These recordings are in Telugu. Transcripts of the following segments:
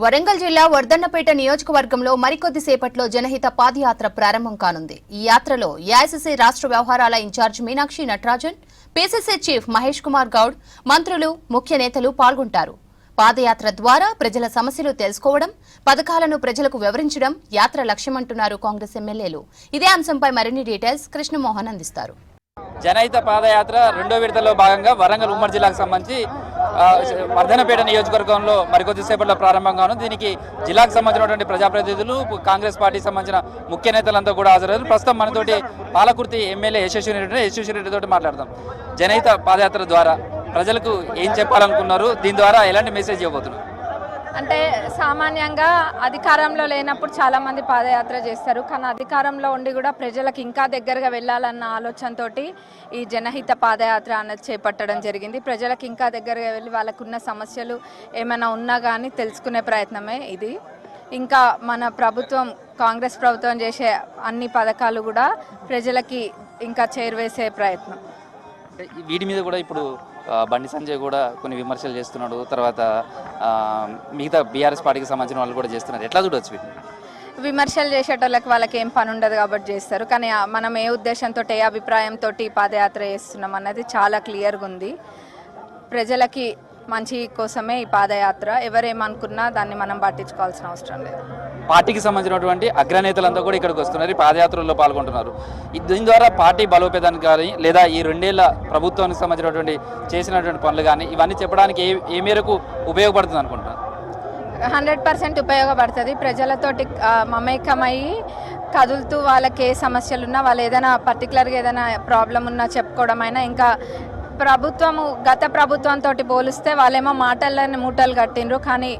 వరంగల్ జిల్లా వర్ధన్నపేట నియోజకవర్గంలో మరికొద్దిసేపట్లో జనహిత పాదయాత్ర ప్రారంభం కానుంది. ఈ యాత్రలో ఏఐసీసీ రాష్ట్ర వ్యవహారాల incharge Meenakshi Natarajan, PCC chief Mahesh Kumar Goud, మంత్రులు, ముఖ్య నేతలు పాల్గొంటారు. పాదయాత్ర ద్వారా ప్రజల సమస్యలు తెలుసుకోవడం, పథకాలను ప్రజలకు వివరించడం యాత్ర లక్ష్యమంటున్నారు కాంగ్రెస్ ఎమ్మెల్యేలు. ఇదే అంశంపై మరిన్ని డీటెయిల్స్ కృష్ణమోహన్ అందిస్తారు. జనహిత పాదయాత్ర రెండో విడతలో భాగంగా వరంగల్ ఉమ్మడి జిల్లాకు సంబంధించి వర్ధన్నపేట నియోజకవర్గంలో మరికొద్దిసేపట్లో ప్రారంభంగాను. దీనికి జిల్లాకు సంబంధించినటువంటి ప్రజాప్రతినిధులు, కాంగ్రెస్ పార్టీకి సంబంధించిన ముఖ్య నేతలంతా కూడా హాజరయ్యారు. ప్రస్తుతం మనతోటి పాలకుర్తి ఎమ్మెల్యే యశస్వి రెడ్డితో మాట్లాడదాం. జనహిత పాదయాత్ర ద్వారా ప్రజలకు ఏం చెప్పాలనుకున్నారు, దీని ద్వారా ఎలాంటి మెసేజ్ ఇవ్వబోతున్నారు? అంటే సామాన్యంగా అధికారంలో లేనప్పుడు చాలామంది పాదయాత్ర చేస్తారు, కానీ అధికారంలో ఉండి కూడా ప్రజలకు ఇంకా దగ్గరగా వెళ్ళాలన్న ఆలోచనతో ఈ జనహిత పాదయాత్ర అనేది చేపట్టడం జరిగింది. ప్రజలకు ఇంకా దగ్గరగా వెళ్ళి వాళ్ళకున్న సమస్యలు ఏమైనా ఉన్నా కానీ తెలుసుకునే ప్రయత్నమే ఇది. ఇంకా మన ప్రభుత్వం, కాంగ్రెస్ ప్రభుత్వం చేసే అన్ని పథకాలు కూడా ప్రజలకి ఇంకా చేరువేసే ప్రయత్నం. వీటి మీద కూడా ఇప్పుడు బండి సంజయ్ కూడా కొన్ని విమర్శలు చేస్తున్నాడు. తర్వాత మిగతా బీఆర్ఎస్ పార్టీకి సంబంధించిన వాళ్ళు కూడా చేస్తున్నారు. ఎట్లా చూడవచ్చు? విమర్శలు చేసేటోళ్ళకి వాళ్ళకి ఏం పని ఉండదు కాబట్టి చేస్తారు, కానీ మనం ఏ ఉద్దేశంతో, ఏ అభిప్రాయంతో పాదయాత్ర చేస్తున్నాం అన్నది చాలా క్లియర్గా ఉంది. ప్రజలకి మంచి కోసమే ఈ పాదయాత్ర. ఎవరేమనుకున్నా దాన్ని మనం పట్టించుకోవాల్సిన అవసరం లేదు. పార్టీకి సంబంధించినటువంటి అగ్రనేతలంతా కూడా ఇక్కడికి వస్తున్నారు, ఈ పాదయాత్రలో పాల్గొంటున్నారు. దీని ద్వారా పార్టీ బలోపేతానికి కానీ, లేదా ఈ రెండేళ్ల ప్రభుత్వానికి సంబంధించినటువంటి చేసినటువంటి పనులు కానీ, ఇవన్నీ చెప్పడానికి ఏ మేరకు ఉపయోగపడుతుంది అనుకుంటున్నారు? 100% ఉపయోగపడుతుంది. ప్రజలతోటి మమేకమయ్యి కదులుతూ వాళ్ళకి ఏ సమస్యలున్నా, వాళ్ళు ఏదైనా పర్టికులర్గా ఏదైనా ప్రాబ్లం ఉన్నా చెప్పుకోవడం అయినా, ఇంకా గత ప్రభుత్వంతో పోలిస్తే వాళ్ళేమో మాటల్లోనే మూటలు కట్టిండ్రు, కానీ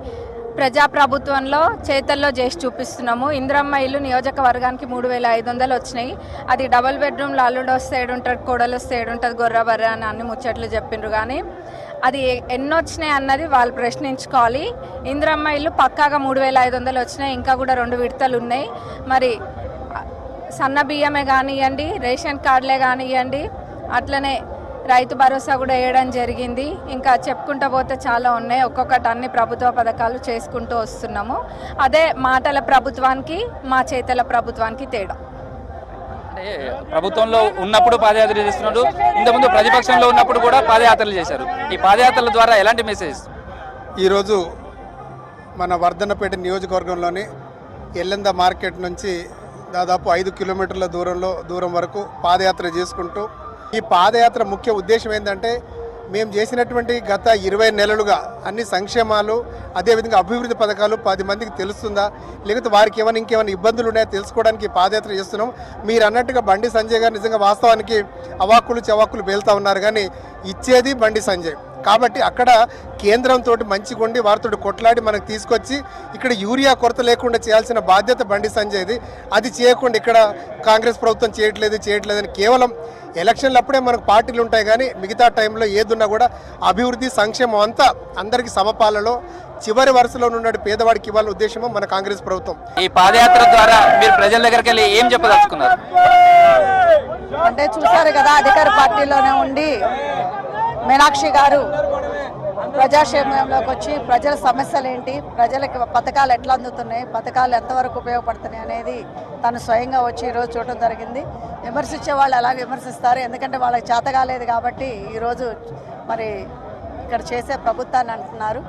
ప్రజాప్రభుత్వంలో చేతల్లో చేసి చూపిస్తున్నాము. ఇందిరమ్మ ఇల్లు నియోజకవర్గానికి 3500 వచ్చినాయి. అది డబుల్ బెడ్రూమ్లో అల్లుడు వస్తే ఏడుంటుంది, కోడలు వస్తే ఏడుంటుంది, గొర్రెబర్రె అని అన్ని ముచ్చట్లు చెప్పిండ్రు, కానీ అది ఎన్ని వచ్చినాయి అన్నది వాళ్ళు ప్రశ్నించుకోవాలి. ఇందిరమ్మ ఇల్లు పక్కాగా 3500 వచ్చినాయి, ఇంకా కూడా 2 విడతలు ఉన్నాయి. మరి సన్న బియ్యమే కానివ్వండి, రేషన్ కార్డులే కానివ్వండి, అట్లనే రైతు భరోసా కూడా వేయడం జరిగింది. ఇంకా చెప్పుకుంటూ పోతే చాలా ఉన్నాయి. ఒక్కొక్కటి అన్ని ప్రభుత్వ పథకాలు చేసుకుంటూ వస్తున్నాము. అదే మాటల ప్రభుత్వానికి, మా చేతల ప్రభుత్వానికి తేడా. అంటే ప్రభుత్వంలో ఉన్నప్పుడు పాదయాత్ర చేస్తున్నాడు, ఇంతకుముందు ప్రతిపక్షంలో ఉన్నప్పుడు కూడా పాదయాత్రలు చేశారు. ఈ పాదయాత్రల ద్వారా ఎలాంటి మెసేజ్? ఈరోజు మన వర్ధన్నపేట నియోజకవర్గంలోని ఎల్లంద మార్కెట్ నుంచి దాదాపు 5 కిలోమీటర్ల దూరం వరకు పాదయాత్ర చేసుకుంటూ, ఈ పాదయాత్ర ముఖ్య ఉద్దేశం ఏంటంటే, మేము చేసినటువంటి గత 20 నెలలుగా అన్ని సంక్షేమాలు, అదేవిధంగా అభివృద్ధి పథకాలు 10 మందికి తెలుస్తుందా, లేకపోతే వారికి ఇంకేమైనా ఇబ్బందులు ఉన్నాయో తెలుసుకోవడానికి పాదయాత్ర చేస్తున్నాం. మీరు అన్నట్టుగా బండి సంజయ్ గారు నిజంగా వాస్తవానికి అవాక్కులు చవాక్కులు పేలుతూ ఉన్నారు, కానీ ఇచ్చేది బండి సంజయ్. కాబట్టి అక్కడ కేంద్రంతో మంచిగుండి వారితో కొట్లాడి మనకు తీసుకొచ్చి ఇక్కడ యూరియా కొరత లేకుండా చేయాల్సిన బాధ్యత బండి సంజయ్ది. అది చేయకుండా ఇక్కడ కాంగ్రెస్ ప్రభుత్వం చేయట్లేదని కేవలం ఎలక్షన్లు అప్పుడే మనకు పార్టీలు ఉంటాయి, కానీ మిగతా టైంలో ఏదున్నా కూడా అభివృద్ధి, సంక్షేమం అంతా అందరికీ సమపాలలో చివరి వరుసలో ఉన్న పేదవాడికి ఇవ్వాలనే ఉద్దేశమో మన కాంగ్రెస్ ప్రభుత్వం. ఈ పాదయాత్ర ద్వారా మీరు ప్రజల దగ్గరికి వెళ్ళి ఏం చెప్పదలుచుకున్నారు? అంటే చూసారు కదా, అధికార పార్టీలోనే ఉండి మీనాక్షి గారు ప్రజాక్షేమంలోకి వచ్చి ప్రజల సమస్యలు ఏంటి, ప్రజలకి పథకాలు ఎట్లా అందుతున్నాయి, పథకాలు ఎంతవరకు ఉపయోగపడుతున్నాయి అనేది తను స్వయంగా వచ్చి ఈరోజు చూడటం జరిగింది. విమర్శించే వాళ్ళు అలాగే విమర్శిస్తారు, ఎందుకంటే వాళ్ళకి చేత కాలేదు కాబట్టి ఈరోజు మరి ఇక్కడ చేసే ప్రభుత్వాన్ని అంటున్నారు.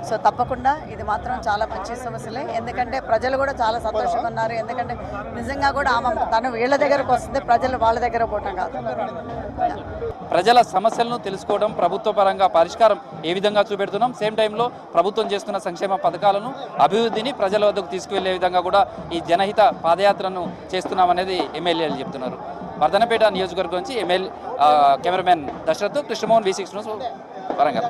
సో తప్పకుండా ఇది మాత్రం చాలా మంచి సమస్యలే, ఎందుకంటే ప్రజలు కూడా చాలా సంతోషంగా ఉన్నారు. ఎందుకంటే నిజంగా కూడా తను వీళ్ళ దగ్గరకు వస్తుంది, ప్రజలు వాళ్ళ దగ్గర పోవటం కాదు. ప్రజల సమస్యలను తెలుసుకోవడం, ప్రభుత్వ పరంగా పరిష్కారం ఏ విధంగా చూపెడుతున్నాం, సేమ్ టైంలో ప్రభుత్వం చేస్తున్న సంక్షేమ పథకాలను, అభివృద్ధిని ప్రజల వద్దకు తీసుకువెళ్లే విధంగా కూడా ఈ జనహిత పాదయాత్రను చేస్తున్నామనేది ఎమ్మెల్యేలు చెప్తున్నారు. వర్ధన్నపేట నియోజకవర్గం నుంచి cameraman Dashrath, Krishnamohan, V6 news, Warangal.